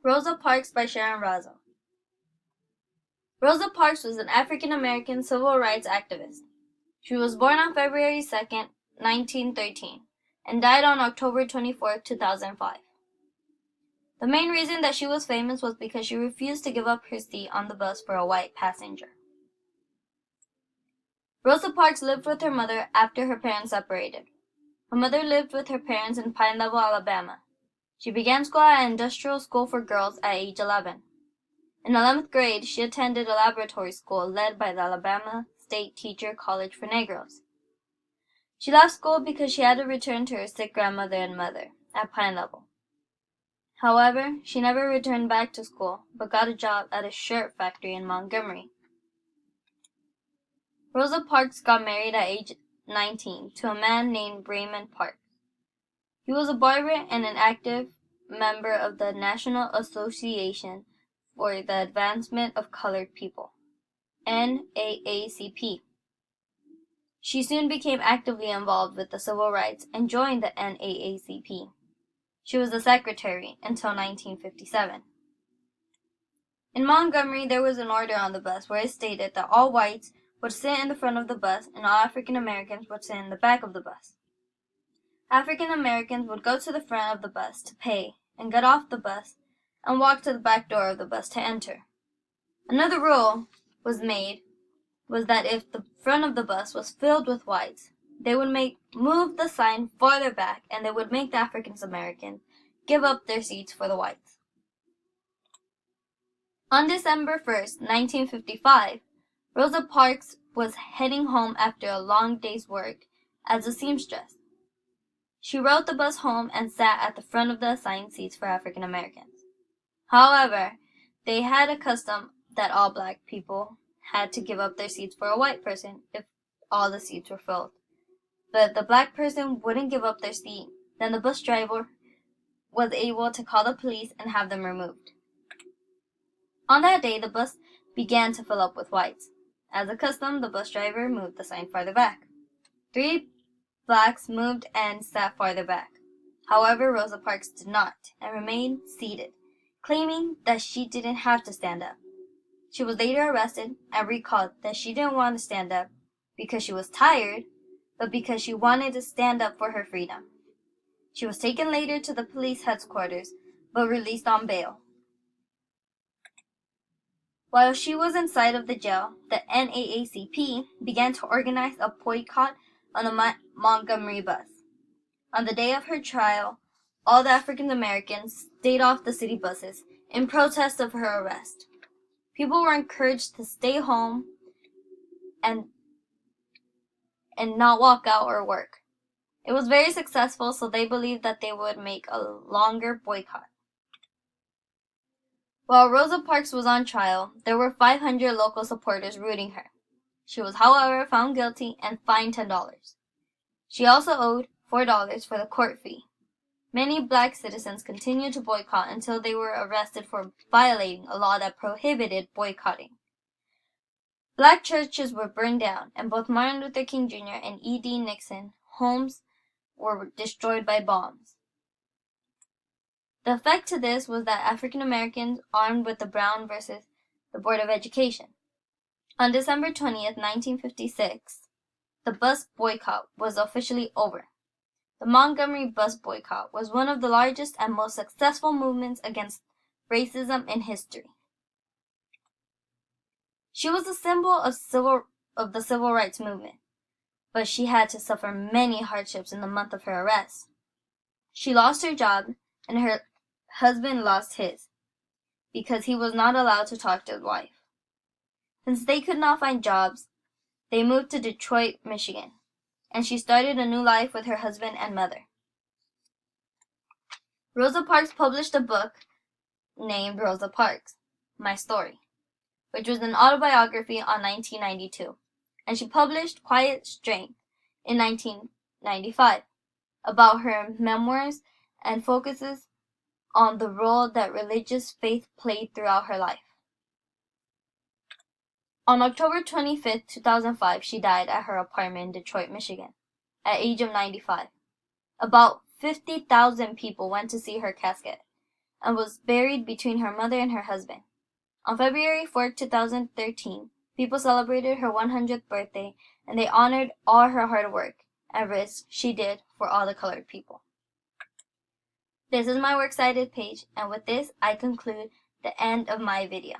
Rosa Parks by Sharon Razo. Rosa Parks was an African-American civil rights activist. She was born on February 2nd, 1913, and died on October 24th, 2005. The main reason that she was famous was because she refused to give up her seat on the bus for a white passenger. Rosa Parks lived with her mother after her parents separated. Her mother lived with her parents in Pine Level, Alabama. She began school at an industrial school for girls at age 11. In 11th grade, she attended a laboratory school led by the Alabama State Teacher College for Negroes. She left school because she had to return to her sick grandmother and mother at Pine Level. However, she never returned back to school, but got a job at a shirt factory in Montgomery. Rosa Parks got married at age 19 to a man named Raymond Parks. He was a barber and an active member of the National Association for the Advancement of Colored People, NAACP. She soon became actively involved with the civil rights and joined the NAACP. She was the secretary until 1957. In Montgomery, there was an order on the bus where it stated that all whites would sit in the front of the bus and all African Americans would sit in the back of the bus. African Americans would go to the front of the bus to pay and get off the bus and walk to the back door of the bus to enter. Another rule was that if the front of the bus was filled with whites, they would move the sign farther back and they would make the African Americans give up their seats for the whites. On December 1st, 1955, Rosa Parks was heading home after a long day's work as a seamstress. She rode the bus home and sat at the front of the assigned seats for African Americans. However, they had a custom that all black people had to give up their seats for a white person if all the seats were filled. But if the black person wouldn't give up their seat, then the bus driver was able to call the police and have them removed. On that day, the bus began to fill up with whites. As a custom, the bus driver moved the sign farther back. 3 blacks moved and sat farther back. However, Rosa Parks did not and remained seated, claiming that she didn't have to stand up. She was later arrested and recalled that she didn't want to stand up because she was tired, but because she wanted to stand up for her freedom. She was taken later to the police headquarters, but released on bail. While she was inside of the jail, the NAACP began to organize a boycott on the Montgomery bus. On the day of her trial, all the African Americans stayed off the city buses in protest of her arrest. People were encouraged to stay home and not walk out or work. It was very successful, so they believed that they would make a longer boycott. While Rosa Parks was on trial, there were 500 local supporters rooting her. She was, however, found guilty and fined $10. She also owed $4 for the court fee. Many black citizens continued to boycott until they were arrested for violating a law that prohibited boycotting. Black churches were burned down, and both Martin Luther King Jr. and E.D. Nixon homes were destroyed by bombs. The effect to this was that African Americans armed with the Brown versus the Board of Education. On December 20th, 1956, the bus boycott was officially over. The Montgomery bus boycott was one of the largest and most successful movements against racism in history. She was a symbol of the civil rights movement, but she had to suffer many hardships in the month of her arrest. She lost her job, and her husband lost his, because he was not allowed to talk to his wife. Since they could not find jobs, they moved to Detroit, Michigan, and she started a new life with her husband and mother. Rosa Parks published a book named Rosa Parks, My Story, which was an autobiography on 1992, and she published Quiet Strength in 1995 about her memoirs and focuses on the role that religious faith played throughout her life. On October 25, 2005, she died at her apartment in Detroit, Michigan, at the age of 95. About 50,000 people went to see her casket, and was buried between her mother and her husband. On February 4, 2013, people celebrated her 100th birthday, and they honored all her hard work and risk she did for all the colored people. This is my Works Cited page, and with this I conclude the end of my video.